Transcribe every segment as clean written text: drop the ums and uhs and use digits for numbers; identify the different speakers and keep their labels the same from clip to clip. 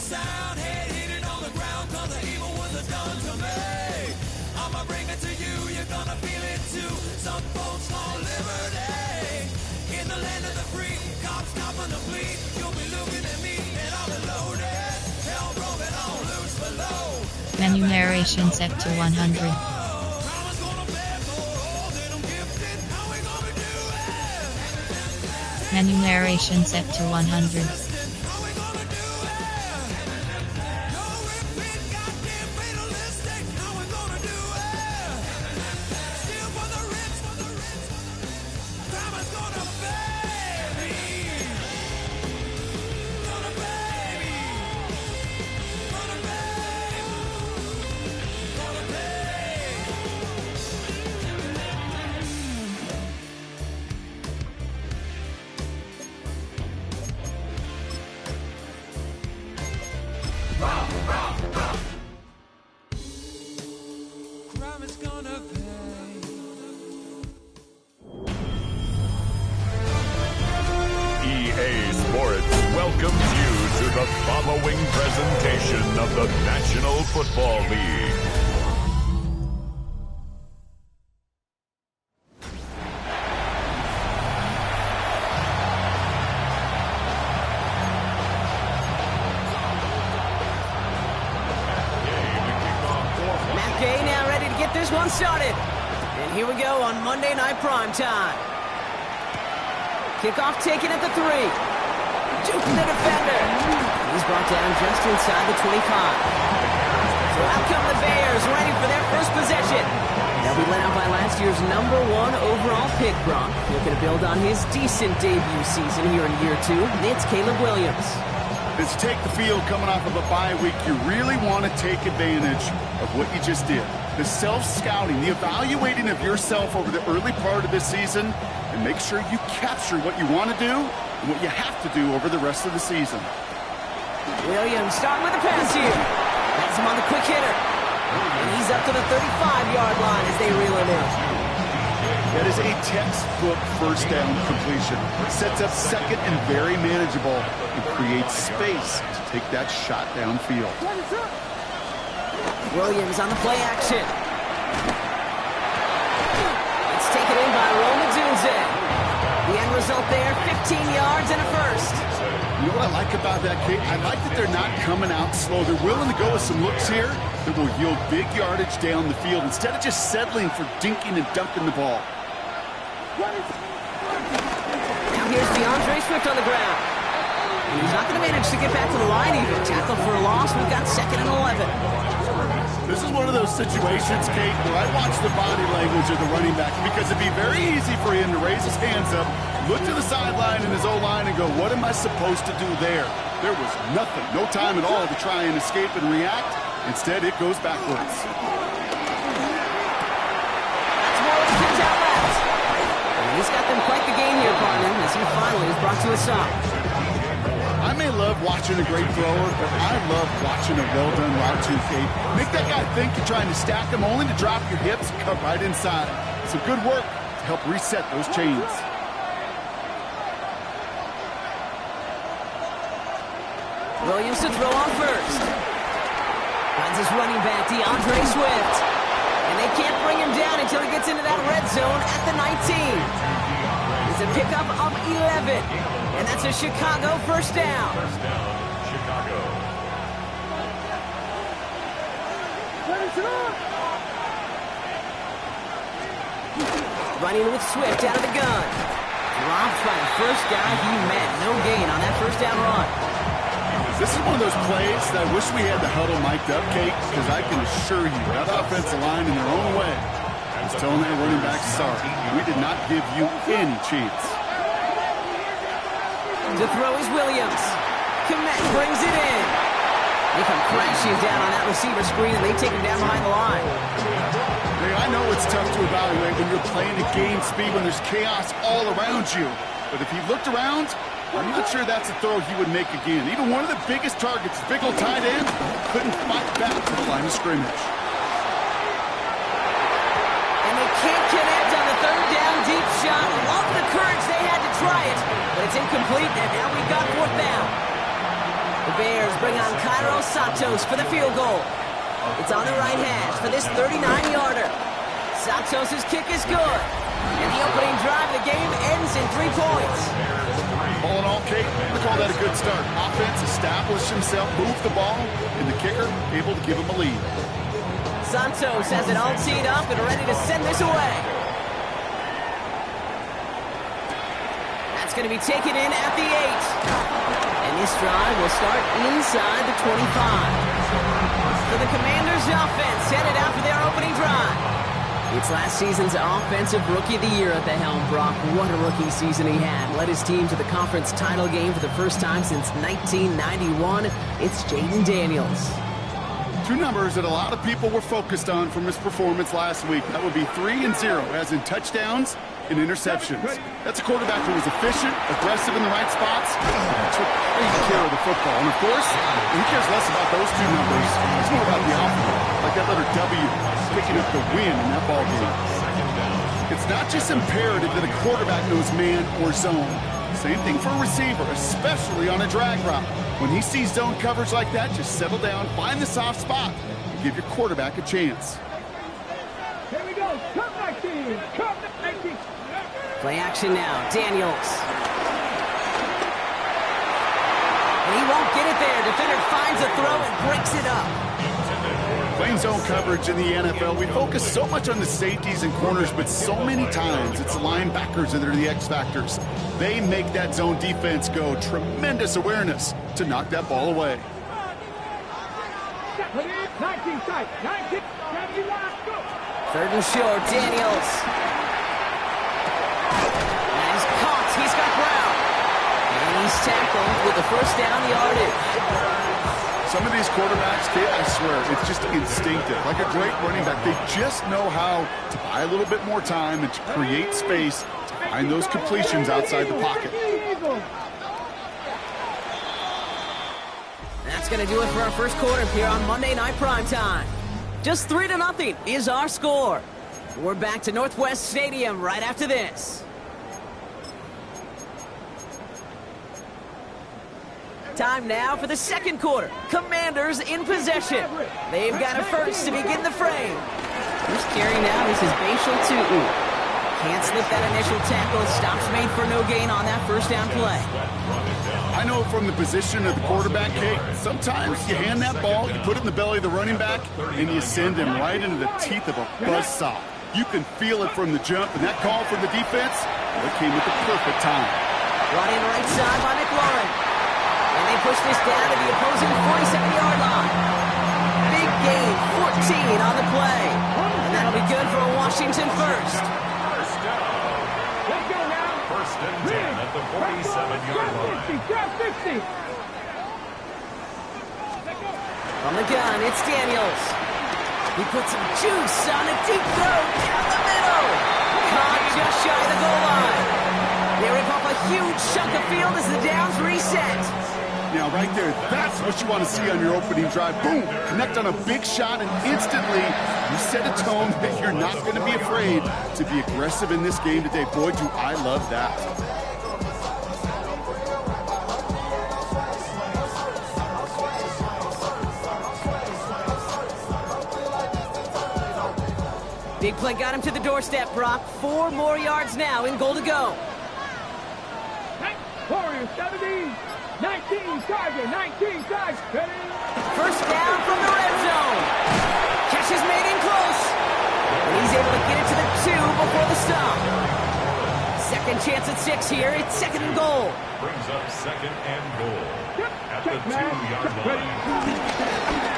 Speaker 1: sound, head hitting on the ground, cause the evil was done to me. I'ma bring it to you, you're gonna feel it too. Some folks want liberty. In the land of the free, cops copping the plea. You'll be looking at me and I'll be loaded. Hell broken on loose below.
Speaker 2: Menu narration set to 100. Menu narration set to 100.
Speaker 3: EA Sports welcomes you to the following presentation of the National Football League.
Speaker 4: Matt Gay now ready to get this one started. And here we go on Monday Night Primetime. Kickoff taken at the 3. Juking the defender. He's brought down just inside the 25. So out come the Bears, ready for their first possession. They'll be led out by last year's #1 overall pick, Gronk. Looking to build on his decent debut season here in year 2. And it's Caleb Williams.
Speaker 5: As you take the field coming off of a bye week, you really want to take advantage of what you just did. The self-scouting, the evaluating of yourself over the early part of this season, and make sure you capture what you want to do and what you have to do over the rest of the season.
Speaker 4: Williams starting with a pass here. That's him on the quick hitter. And he's up to the 35-yard line as they reel him in.
Speaker 5: That is a textbook first down completion. Sets up second and very manageable and creates space to take that shot downfield.
Speaker 4: Williams on the play action. It's taken in by Rome Odunze. The end result there, 15 yards and a first.
Speaker 5: You know what I like about that, Kate? I like that they're not coming out slow. They're willing to go with some looks here that will yield big yardage down the field instead of just settling for dinking and dunking the ball.
Speaker 4: Now here's DeAndre Swift on the ground. And he's not going to manage to get back to the line even. Tackle for a loss. We've got 2nd and 11.
Speaker 5: This is one of those situations, Kate, where I watch the body language of the running back because it'd be very easy for him to raise his hands up, look to the sideline in his O-line and go, what am I supposed to do there? There was nothing, no time at all to try and escape and react. Instead, it goes backwards.
Speaker 4: That's Morris out left. And he's got them quite the game here, partner, as he finally is brought to a stop.
Speaker 5: I may love watching a great thrower, but I love watching a well-done route too, Kate. Make that guy think you're trying to stack him only to drop your hips and cut right inside. Some good work to help reset those chains.
Speaker 4: Williams to throw on first. Finds his running back, DeAndre Swift. And they can't bring him down until he gets into that red zone at the 19. It's a pickup of 11. And that's a Chicago first down.
Speaker 3: Chicago.
Speaker 4: Running with Swift out of the gun. Dropped by the first guy he met. No gain on that first down run.
Speaker 5: This is one of those plays that I wish we had the huddle mic'd up, Kate, because I can assure you that offensive line in their own way is telling their running back, sorry, we did not give you any chance.
Speaker 4: To throw is Williams. Kmet brings it in. They come crashing down on that receiver screen, and they take him down behind the line.
Speaker 5: Hey, I know it's tough to evaluate when you're playing at game speed, when there's chaos all around you. But if he looked around, I'm not sure that's a throw he would make again. Even one of the biggest targets, big old tight end, couldn't fight back to the line of scrimmage.
Speaker 4: And they can't connect on the third down deep shot. Love the courage they had to try it, but it's incomplete, and now we've got 4th down. The Bears bring on Cairo Santos for the field goal. It's on the right hash for this 39-yarder. Santos' kick is good. And the opening drive of the game ends in 3 points.
Speaker 5: All in all, Kate, I call that a good start. Offense established himself, moved the ball, and the kicker able to give him a lead.
Speaker 4: Santos has it all teed up and ready to send this away. That's going to be taken in at the 8. And this drive will start inside the 25. So the Commanders' offense headed out for their opening drive. It's last season's Offensive Rookie of the Year at the helm, Brock. What a rookie season he had. Led his team to the conference title game for the first time since 1991. It's Jayden Daniels.
Speaker 5: 2 numbers that a lot of people were focused on from his performance last week. That would be 3 and 0, as in touchdowns and interceptions. That's a quarterback who was efficient, aggressive in the right spots, and took great care of the football. And of course, he cares less about those 2 numbers. It's more about the outcome, like that letter W, picking up the win in that ball game. It's not just imperative that a quarterback knows man or zone. Same thing for a receiver, especially on a drag route. When he sees zone coverage like that, just settle down, find the soft spot, and give your quarterback a chance.
Speaker 6: Here we go. Come 19. Come 19.
Speaker 4: Play action now. Daniels. And he won't get it there. Defender finds a throw and breaks it up.
Speaker 5: Playing zone coverage in the NFL, we focus so much on the safeties and corners, but so many times it's the linebackers that are the X factors. They make that zone defense go. Tremendous awareness to knock that ball away.
Speaker 6: 19 side. 19. 71. Go.
Speaker 4: 3rd and short. Daniels. And he's caught. He's got Brown. And he's tackled with the first down yardage.
Speaker 5: Some of these quarterbacks, Kate, I swear, it's just instinctive. Like a great running back, they just know how to buy a little bit more time and to create space to find those completions outside the pocket.
Speaker 4: That's going to do it for our first quarter here on Monday Night Primetime. Just 3-0 is our score. We're back to Northwest Stadium right after this. Time now for the second quarter. Commanders in possession. They've got a first to begin the frame. First carry now, this is Bashal Tu'u. Can't slip that initial tackle. Stops made for no gain on that first down play.
Speaker 5: I know from the position of the quarterback, Kate, sometimes you hand that ball, you put it in the belly of the running back, and you send him right into the teeth of a buzzsaw. You can feel it from the jump, and that call from the defense, well, it came at the perfect time.
Speaker 4: Brought in right side by McLaurin. And they push this down to the opposing 47-yard line. Big gain, 14 on the play. And that'll be good for a Washington first.
Speaker 3: First down.
Speaker 6: Let's go now.
Speaker 3: First and 10 at the 47-yard line.
Speaker 6: 50.
Speaker 4: From the gun, it's Daniels. He puts some juice on a deep throw down the middle. Caught just shy of the goal line. They rip off a huge chunk of field as the downs reset.
Speaker 5: Now, right there, that's what you want to see on your opening drive. Boom! Connect on a big shot, and instantly you set a tone that you're not going to be afraid to be aggressive in this game today. Boy, do I love that.
Speaker 4: Big play got him to the doorstep, Brock. 4 more yards now in goal to go.
Speaker 6: Warriors 17. 19 target. 19 target.
Speaker 4: First down from the red zone. Catch is made in close. And he's able to get it to the 2 before the stop. Second chance at 6 here. It's 2nd and goal.
Speaker 3: Brings up 2nd and goal at the 2-yard line.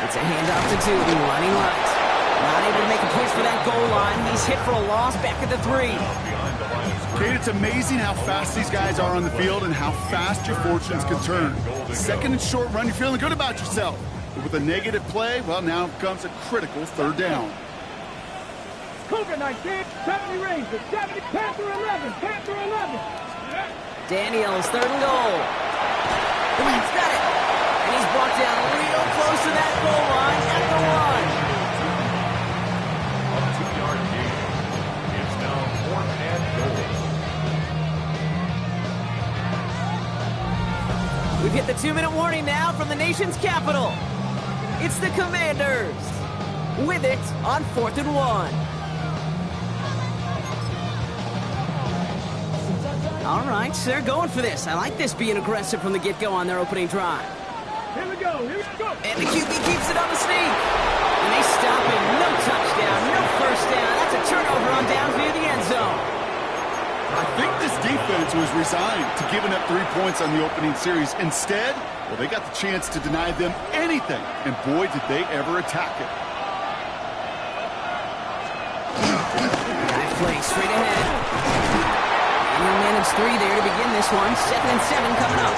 Speaker 4: It's a handoff to Tootin, running right. Not able to make a push for that goal line. He's hit for a loss back at the 3.
Speaker 5: Kate, it's amazing how fast these guys are on the field and how fast your fortunes can turn. 2nd and short run, you're feeling good about yourself. But with a negative play, well, now comes a critical 3rd down.
Speaker 6: Cougar 19, 70 Rangers, 70, Panther 11, Panther 11.
Speaker 4: Daniels, 3rd and goal. And he's got it. And he's brought down real close to that goal line at the 1.
Speaker 3: A 2-yard gain. It's now 4th and goal.
Speaker 4: We've hit the 2-minute warning now from the nation's capital. It's the Commanders with it on 4th and 1. All right, they're going for this. I like this being aggressive from the get-go on their opening drive.
Speaker 6: Here we go.
Speaker 4: And the QB keeps it on the sneak. And they stop it. No touchdown, no first down. That's a turnover on downs near the end zone.
Speaker 5: I think this defense was resigned to giving up 3 points on the opening series. Instead, well, they got the chance to deny them anything. And boy, did they ever attack it.
Speaker 4: Nice play straight ahead. And he'll manage 3 there to begin this one. 2nd and 7 coming up.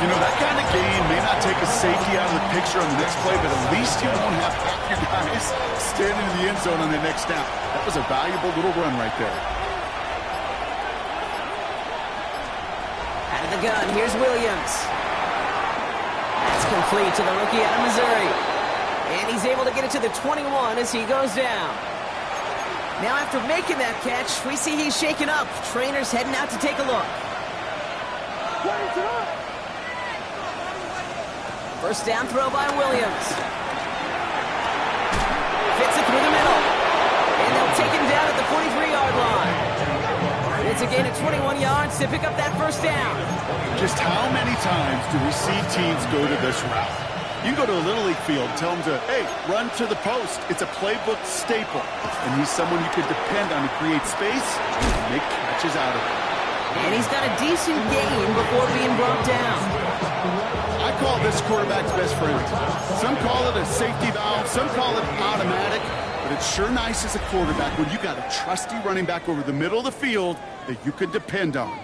Speaker 5: You know, that kind of game may not take a safety out of the picture on the next play, but at least you won't have half your guys standing in the end zone on the next snap. That was a valuable little run right there.
Speaker 4: Out of the gun, here's Williams. That's complete to the rookie out of Missouri. And he's able to get it to the 21 as he goes down. Now after making that catch, we see he's shaken up. Trainer's heading out to take a look. First down throw by Williams. Fits it through the middle. And they'll take him down at the 43-yard line. It's a gain of 21 yards to pick up that first down.
Speaker 5: Just how many times do we see teams go to this route? You go to a Little League field, tell them to, hey, run to the post. It's a playbook staple. And he's someone you could depend on to create space and make catches out of it.
Speaker 4: And he's got a decent gain before being brought down.
Speaker 5: I call this quarterback's best friend. Some call it a safety valve, some call it automatic, but it's sure nice as a quarterback when you got a trusty running back over the middle of the field that you could depend on.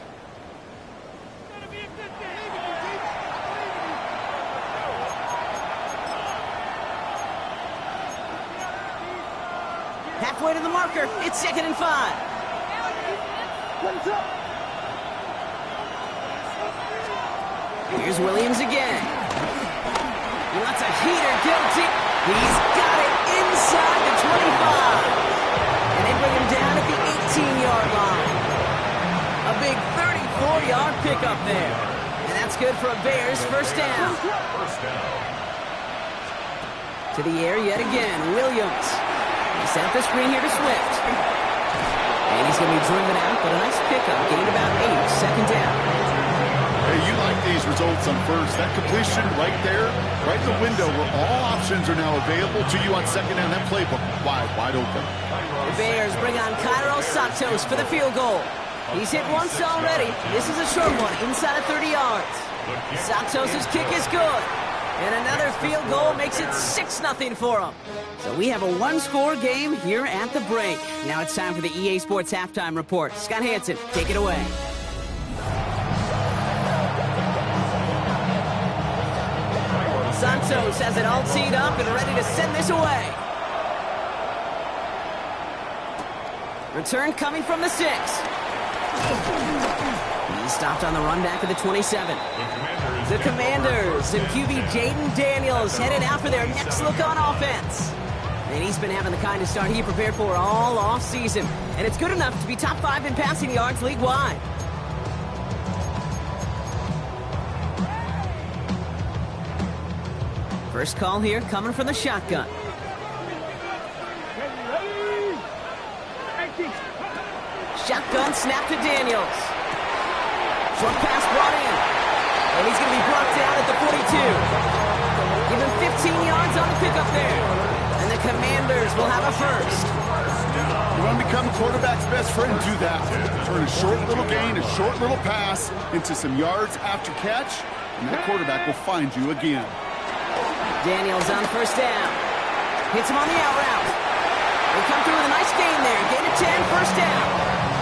Speaker 4: Halfway to the marker, it's 2nd and 5. Here's Williams again. He wants a heater guilty. He's got it inside the 25. And they bring him down at the 18-yard line. A big 34-yard pickup there. And that's good for a Bears first down. To the air yet again, Williams. He set up the screen here to Swift. And he's going to be driven out, but a nice pickup. Gain about 8, second down.
Speaker 5: Hey, you like these results on first. That completion right there, right in the window where all options are now available to you on second down. That playbook wide open.
Speaker 4: The Bears bring on Cairo Santos for the field goal. He's hit once already. This is a short one, inside of 30 yards. Santos' kick is good. And another field goal makes it 6-0 for him. So we have a one-score game here at the break. Now it's time for the EA Sports Halftime Report. Scott Hansen, take it away. Santos has it all teed up and ready to send this away. Return coming from the 6. He stopped on the run back of the 27. The Commanders and QB Jaden Daniels headed out for their next look on offense. And he's been having the kind of start he prepared for all offseason. And it's good enough to be top 5 in passing yards league-wide. First call here coming from the shotgun. Shotgun snap to Daniels. Short pass brought in. And he's going to be brought down at the 42. Give him 15 yards on the pickup there. And the Commanders will have a first.
Speaker 5: You want to become quarterback's best friend? Do that. Turn a short little gain, a short little pass into some yards after catch, and that quarterback will find you again.
Speaker 4: Daniels on first down. Hits him on the out route. They come through with a nice gain there. Gain of 10, first down.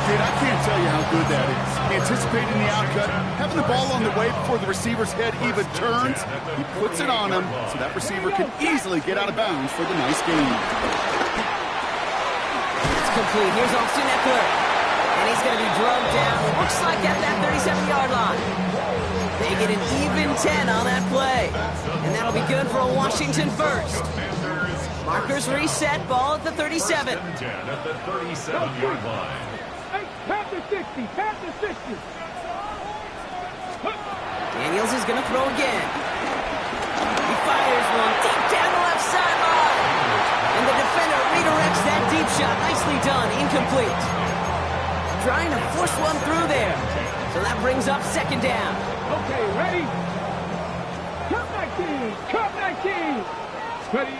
Speaker 5: Kid, I can't tell you how good that is. Anticipating the outcut, having the ball on the way before the receiver's head even turns. He puts it on him so that receiver can easily get out of bounds for the nice gain.
Speaker 4: It's complete. Here's Austin Eckler. And he's going to be drugged down. Looks like at that 37-yard line. They get an even 10 on that play. And that'll be good for a Washington first. Markers reset. Ball at the 37.
Speaker 3: 10 at the 37-yard line.
Speaker 6: Panther 60, Panther 60.
Speaker 4: And Daniels is going to throw again. He fires one deep down the left sideline. And the defender redirects that deep shot. Nicely done. Incomplete. Trying to force one through there. So that brings up second down.
Speaker 6: Okay, ready? Cup 19! Cup 19! Ready?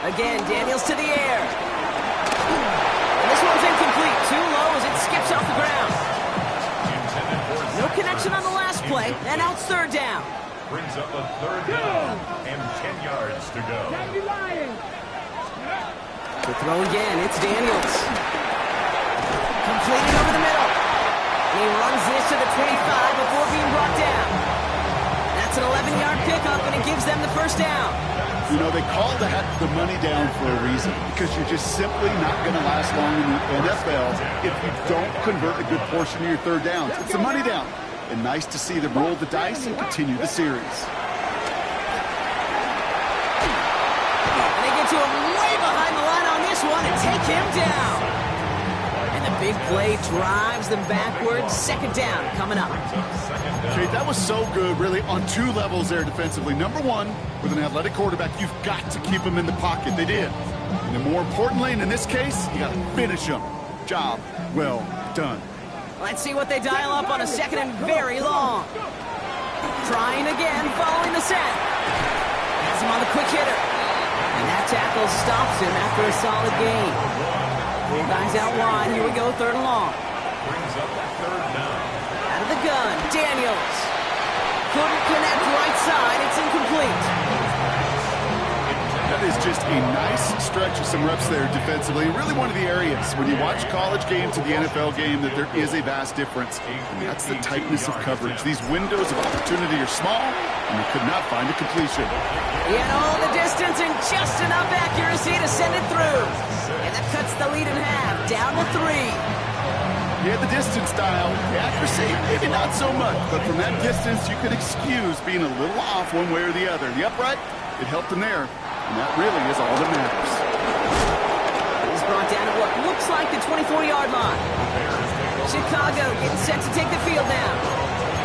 Speaker 4: Again, Daniels to the air. And this one's incomplete. Too low as it skips off the ground. No connection on the last play, and now it's third down.
Speaker 3: Brings up a third down and 10 yards to go.
Speaker 6: 90 Lions!
Speaker 4: To throw again, it's Daniels. Completing over the middle. And he runs this to the 25 before being brought down. That's an 11-yard pickup, and it gives them the first down.
Speaker 5: You know, they call that the money down for a reason, because you're just simply not going to last long in the NFL if you don't convert a good portion of your third downs. It's a money down. And nice to see them roll the dice and continue the series.
Speaker 4: And they get to him way behind the line on this one and take him down. And the big play drives them backwards. Second down coming up.
Speaker 5: Okay, that was so good, really, on two levels there defensively. Number one, with an athletic quarterback, you've got to keep him in the pocket. They did. And then more importantly, and in this case, you got to finish him. Job well done.
Speaker 4: Let's see what they dial up on a second and very long. Trying again, following the set. Has him on the quick hitter. And that tackle stops him after a solid gain. Four guys out wide. Here we go, third and long.
Speaker 3: Brings up that third down.
Speaker 4: Out of the gun, Daniels. Couldn't connect right side. It's incomplete.
Speaker 5: That is just a nice stretch of some reps there defensively. Really one of the areas when you watch college game to the NFL game that there is a vast difference. And that's the tightness of coverage. These windows of opportunity are small, and they could not find a completion.
Speaker 4: He had all the distance and just enough accuracy to send it through. And that cuts the lead in half, down to 3.
Speaker 5: He had the distance dial. The accuracy, maybe not so much. But from that distance, you could excuse being a little off one way or the other. The upright, it helped him there. And that really is all that matters.
Speaker 4: He's brought down at what looks like the 24-yard line. Chicago getting set to take the field now.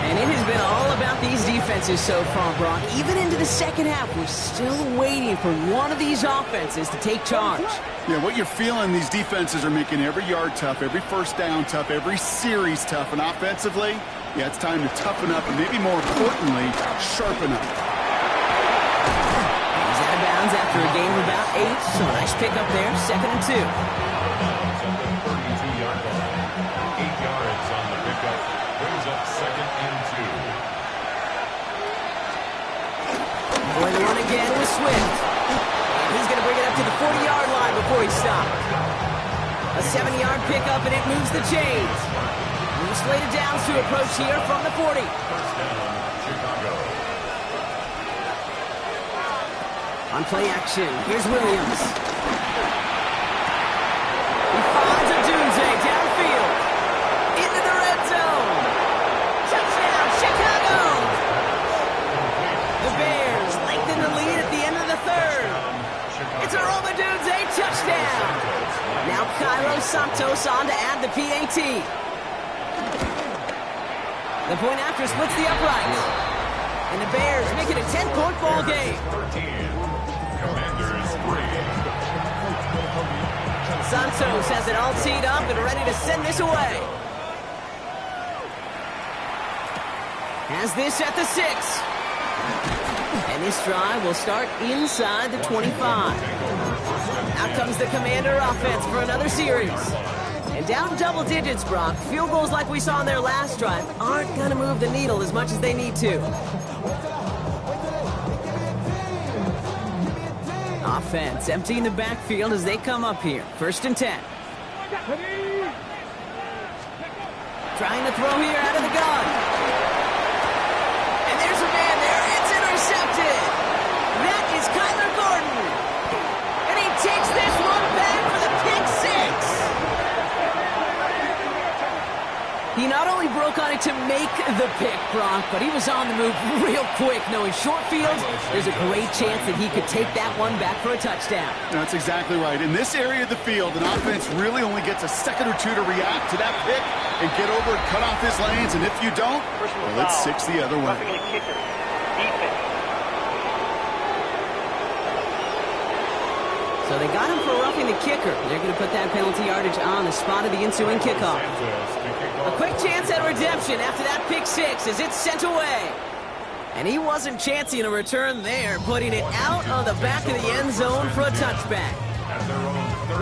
Speaker 4: And it has been all about these defenses so far, Brock. Even into the second half, we're still waiting for one of these offenses to take charge.
Speaker 5: Yeah, what you're feeling, these defenses are making every yard tough, every first down tough, every series tough. And offensively, yeah, it's time to toughen up and maybe more importantly, sharpen up.
Speaker 4: After a gain of about 8, so a nice pickup there, 2nd and 2.
Speaker 3: 32-yard line. 8 yards on the pickup. Brings up 2nd and 2.
Speaker 4: Going to run again with Swift. And he's going to bring it up to the 40-yard line before he stopped. A 7-yard pickup, and it moves the chains. New slated downs to approach here from the 40.
Speaker 3: First down, Chicago.
Speaker 4: On play action, here's Williams. He finds a Dunze downfield. Into the red zone. Touchdown, Chicago! The Bears lengthen the lead at the end of the third. It's a Roma Dunze touchdown. Now Cairo Santos on to add the PAT. The point after splits the upright. And the Bears make it a 10-point ball game.
Speaker 3: 13. Commanders 3.
Speaker 4: Santos has it all teed up and ready to send this away. Has this at the 6. And this drive will start inside the 25. Out comes the Commander offense for another series. And down double digits, Brock. Field goals like we saw in their last drive aren't going to move the needle as much as they need to. Offense emptying the backfield as they come up here. 1st and 10. Trying to throw here out of the gun. And there's a man there. It's intercepted. That is Kyler Gordon. And he takes this one back for the pick 6. He not only broke on it to make the pick, Brock, but he was on the move real quick. Knowing short fields, there's a great chance that he could take that one back for a touchdown.
Speaker 5: That's exactly right. In this area of the field, an offense really only gets a second or two to react to that pick and get over and cut off his lanes. And if you don't, well, it's 6 the other way.
Speaker 4: So they got him for roughing the kicker. They're going to put that penalty yardage on the spot of the ensuing kickoff. A quick chance at redemption after that pick six as it's sent away. And he wasn't chancing a return there, putting it out on the back of the end zone for a touchback.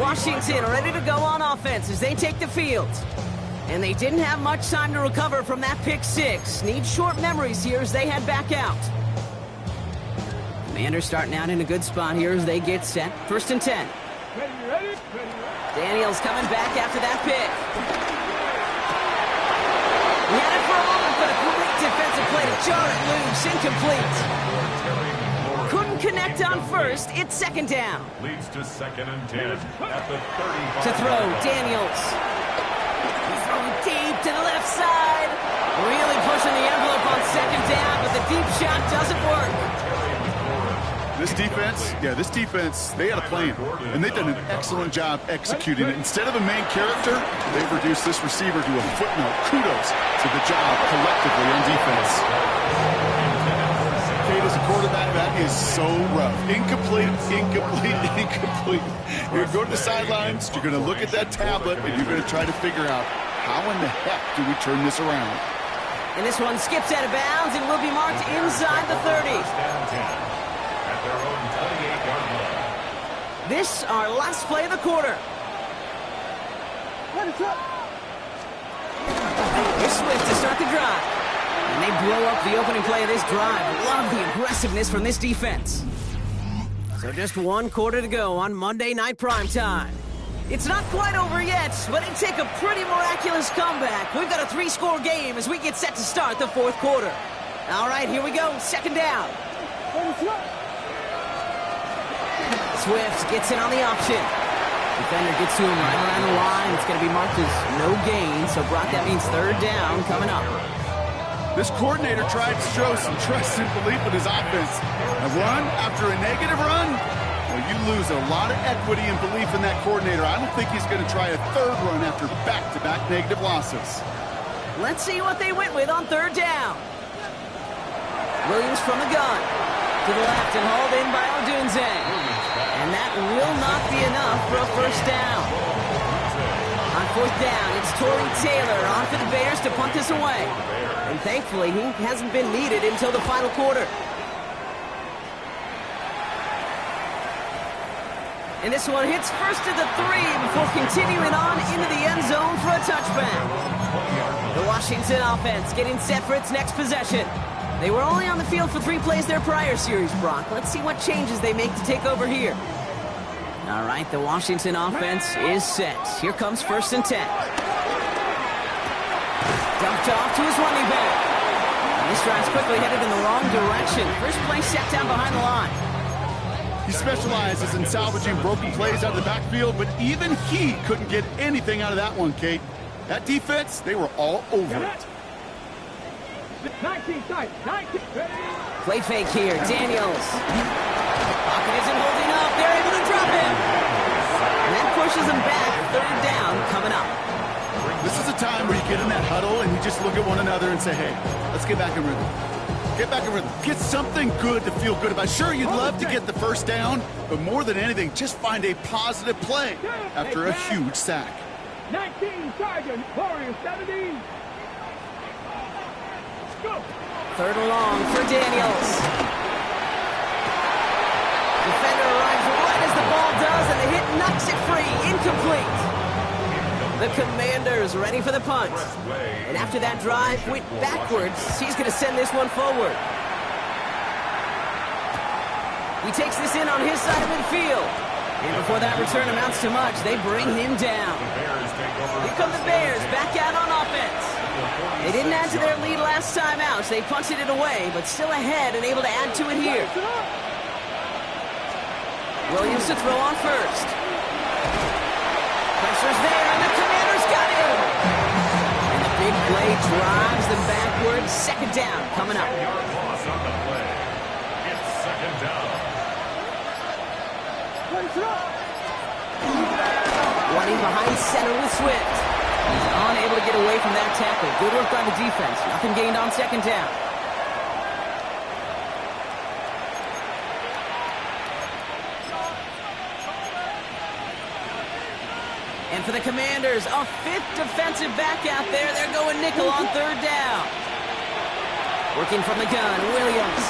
Speaker 4: Washington ready to go on offense as they take the field. And they didn't have much time to recover from that pick six. Need short memories here as they head back out. Commanders starting out in a good spot here as they get set. 1st and 10.
Speaker 6: Ready.
Speaker 4: Daniels coming back after that pick. He had it for a moment, but a great defensive play to jar it loose. Incomplete. Couldn't connect on first. It's 2nd down.
Speaker 3: Leads to 2nd and 10 at the 35.
Speaker 4: To throw, Daniels. He's throwing deep to the left side. Really pushing the envelope on 2nd down, but the deep shot doesn't work.
Speaker 5: This defense, they had a plan, and they've done an excellent job executing it. Instead of a main character, they've reduced this receiver to a footnote. Kudos to the job collectively on defense. Kate, as a quarterback, that is so rough. Incomplete. You're going to go to the sidelines, you're going to look at that tablet, and you're going to try to figure out, how in the heck do we turn this around?
Speaker 4: And this one skips out of bounds and will be marked inside the 30. This our last play of the quarter.
Speaker 6: Here's
Speaker 4: Swift to start the drive. And they blow up the opening play of this drive. Love the aggressiveness from this defense. So just 1 quarter to go on Monday Night Primetime. It's not quite over yet, but it take a pretty miraculous comeback. We've got a 3-score game as we get set to start the 4th quarter. All right, here we go. 2nd down. Swift gets in on the option. Defender gets to him right around the line. It's going to be marked as no gain. So, Brock, that means 3rd down coming up.
Speaker 5: This coordinator tried to show some trust and belief in his offense. A run after a negative run? Well, you lose a lot of equity and belief in that coordinator. I don't think he's going to try a 3rd run after back-to-back negative losses.
Speaker 4: Let's see what they went with on 3rd down. Williams from the gun. To the left and hauled in by Odunze. And that will not be enough for a 1st down. On 4th down, it's Torrey Taylor on for the Bears to punt this away. And thankfully, he hasn't been needed until the final quarter. And this one hits first at the 3 before continuing on into the end zone for a touchback. The Washington offense getting set for its next possession. They were only on the field for 3 plays their prior series, Brock. Let's see what changes they make to take over here. All right, the Washington offense is set. Here comes 1st and 10. Dumped off to his running back. And this drive's quickly headed in the wrong direction. First play set down behind the line.
Speaker 5: He specializes in salvaging broken plays out of the backfield, but even he couldn't get anything out of that one, Kate. That defense, they were all over it.
Speaker 6: 19 tight. 19.
Speaker 4: Play fake here. Daniels. Pocket isn't holding up. They're able to drop him. And that pushes them back. 3rd down coming up.
Speaker 5: This is a time where you get in that huddle and you just look at one another and say, hey, let's get back in rhythm. Get back in rhythm. Get something good to feel good about. Sure, you'd love to get the 1st down, but more than anything, just find a positive play after a huge sack.
Speaker 6: 19 Sergeant. Warriors 17.
Speaker 4: 3rd and long for Daniels. Defender arrives right as the ball does, and the hit knocks it free. Incomplete. The Commanders ready for the punt. And after that drive went backwards, he's going to send this one forward. He takes this in on his side of midfield. And before that return amounts to much, they bring him down. Here come the Bears back out on offense. They didn't add to their lead last time out, so they punted it away, but still ahead and able to add to it here. Williams to throw on 1st. Pressure's there, and the Commanders got him. And the big play drives them backwards. 2nd down coming up.
Speaker 3: Loss on the play. It's 2nd down.
Speaker 4: Running behind center with Swift. He's unable to get away from that tackle. Good work by the defense. Nothing gained on 2nd down. And for the Commanders, a fifth defensive back out there. They're going nickel on third down. Working from the gun, Williams.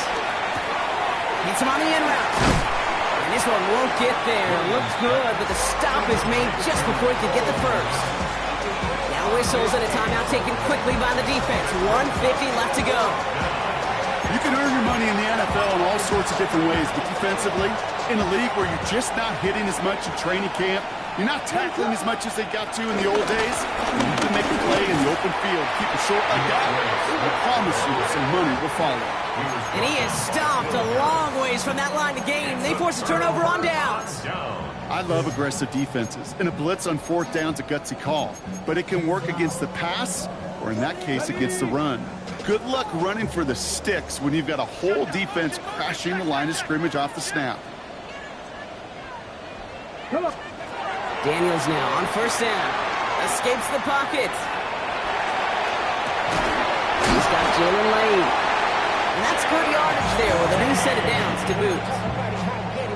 Speaker 4: Hits him on the end route. And this one won't get there. Looks good, but the stop is made just before he could get the first. Now whistles and a timeout taken quickly by the defense. 1:50 left to go.
Speaker 5: You can earn your money in the NFL in all sorts of different ways, but defensively, in a league where you're just not hitting as much in training camp, you're not tackling as much as they got to in the old days, you can make a play in the open field. Keep it short like that, I promise you some money will follow.
Speaker 4: And he is stopped a long ways from that line of game. They force a turnover on downs.
Speaker 5: I love aggressive defenses, and a blitz on fourth down's a gutsy call, but it can work against the pass, or in that case, against the run. Good luck running for the sticks when you've got a whole defense crashing the line of scrimmage off the snap.
Speaker 4: Daniels now on first down. Escapes the pocket. He's got Jalen Lane. And that's good yardage there with a new set of downs to boot.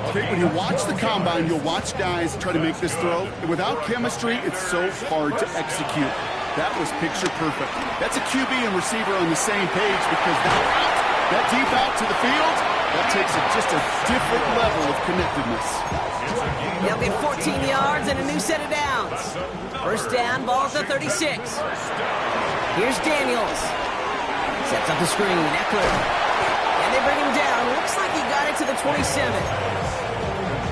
Speaker 5: Okay, when you watch the combine, you'll watch guys try to make this throw. And without chemistry, it's so hard to execute. That was picture perfect. That's a QB and receiver on the same page because that deep out to the field, that takes just a different level of connectedness.
Speaker 4: They'll get 14 yards and a new set of downs. First down, ball at the 36. Here's Daniels. Sets up the screen, Eckler. And they bring him down. Looks like he got it to the 27.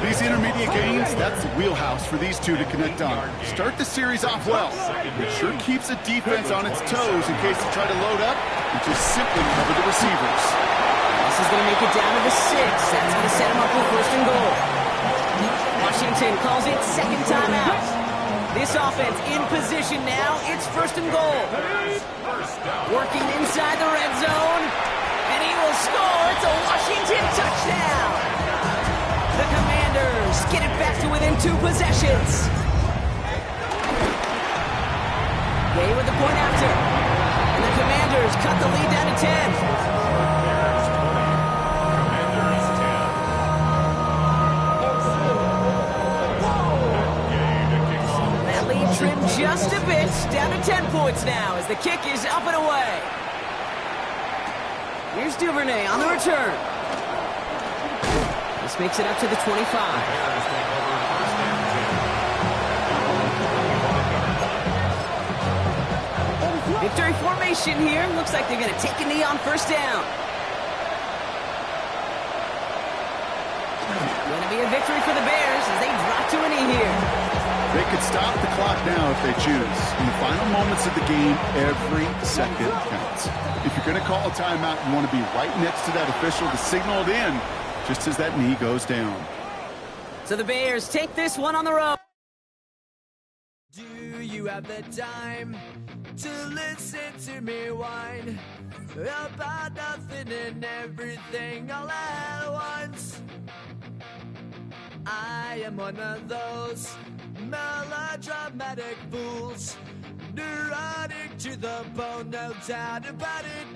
Speaker 5: These intermediate gains, that's the wheelhouse for these two to connect on. Start the series off well. It sure keeps the defense on its toes in case they try to load up and just simply cover the receivers.
Speaker 4: This is going to make it down to the 6. That's going to set him up with first and goal. Washington calls it second timeout. This offense in position now. It's first and goal. Working inside the red zone. And he will score. It's a Washington touchdown. The Commanders get it back to within 2 possessions. Gay with the point after. And the Commanders cut the lead down to 10. That lead trimmed just a bit. Down to 10 points now as the kick is up and away. Here's Duvernay on the return. This makes it up to the 25. Victory formation here. Looks like they're going to take a knee on first down. Going to be a victory for the Bears as they drop to a knee here.
Speaker 5: They could stop the clock now if they choose. In the final moments of the game, every second counts. If you're going to call a timeout, you want to be right next to that official to signal it in just as that knee goes down.
Speaker 4: So the Bears take this one on the road.
Speaker 1: Do you have the time to listen to me whine about nothing and everything all at once? I am one of those melodramatic fools, neurotic to the bone, no doubt about it.